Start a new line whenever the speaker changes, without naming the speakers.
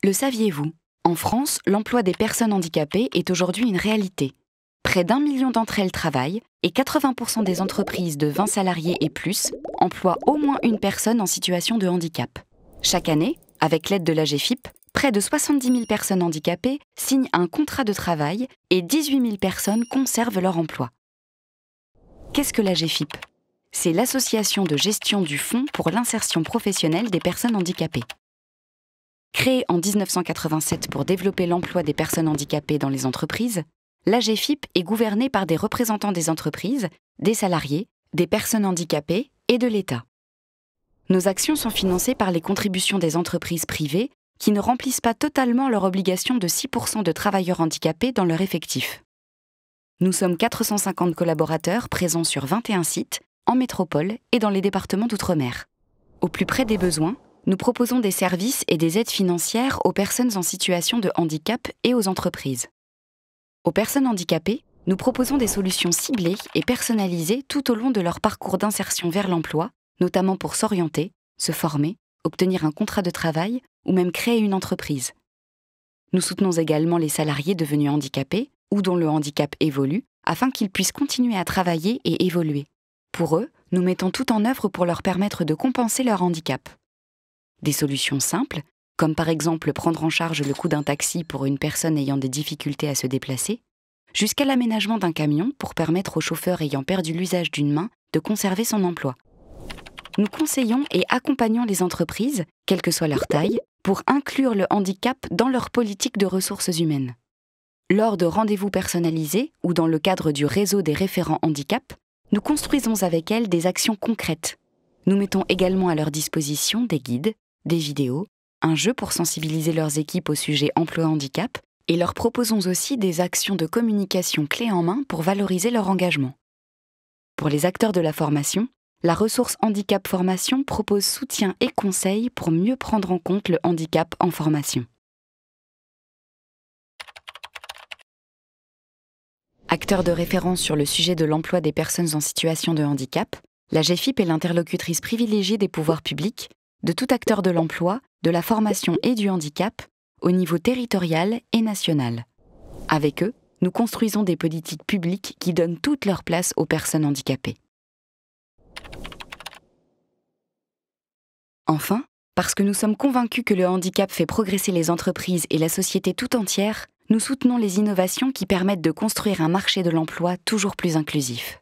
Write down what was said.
Le saviez-vous? En France, l'emploi des personnes handicapées est aujourd'hui une réalité. Près d'1 million d'entre elles travaillent et 80% des entreprises de 20 salariés et plus emploient au moins une personne en situation de handicap. Chaque année, avec l'aide de l'AGEFIP, près de 70 000 personnes handicapées signent un contrat de travail et 18 000 personnes conservent leur emploi. Qu'est-ce que l'AGEFIP? C'est l'association de gestion du Fonds pour l'insertion professionnelle des personnes handicapées. Créée en 1987 pour développer l'emploi des personnes handicapées dans les entreprises, l'AGEFIP est gouvernée par des représentants des entreprises, des salariés, des personnes handicapées et de l'État. Nos actions sont financées par les contributions des entreprises privées qui ne remplissent pas totalement leur obligation de 6% de travailleurs handicapés dans leur effectif. Nous sommes 450 collaborateurs présents sur 21 sites, en métropole et dans les départements d'outre-mer. Au plus près des besoins, nous proposons des services et des aides financières aux personnes en situation de handicap et aux entreprises. Aux personnes handicapées, nous proposons des solutions ciblées et personnalisées tout au long de leur parcours d'insertion vers l'emploi, notamment pour s'orienter, se former, obtenir un contrat de travail ou même créer une entreprise. Nous soutenons également les salariés devenus handicapés ou dont le handicap évolue, afin qu'ils puissent continuer à travailler et évoluer. Pour eux, nous mettons tout en œuvre pour leur permettre de compenser leur handicap. Des solutions simples, comme par exemple prendre en charge le coût d'un taxi pour une personne ayant des difficultés à se déplacer, jusqu'à l'aménagement d'un camion pour permettre au chauffeur ayant perdu l'usage d'une main de conserver son emploi. Nous conseillons et accompagnons les entreprises, quelle que soit leur taille, pour inclure le handicap dans leur politique de ressources humaines. Lors de rendez-vous personnalisés ou dans le cadre du réseau des référents handicap, nous construisons avec elles des actions concrètes. Nous mettons également à leur disposition des guides, des vidéos, un jeu pour sensibiliser leurs équipes au sujet emploi-handicap et leur proposons aussi des actions de communication clés en main pour valoriser leur engagement. Pour les acteurs de la formation, la ressource Handicap Formation propose soutien et conseils pour mieux prendre en compte le handicap en formation. Acteur de référence sur le sujet de l'emploi des personnes en situation de handicap, l'AGEFIP est l'interlocutrice privilégiée des pouvoirs publics, de tout acteur de l'emploi, de la formation et du handicap, au niveau territorial et national. Avec eux, nous construisons des politiques publiques qui donnent toute leur place aux personnes handicapées. Enfin, parce que nous sommes convaincus que le handicap fait progresser les entreprises et la société tout entière, nous soutenons les innovations qui permettent de construire un marché de l'emploi toujours plus inclusif.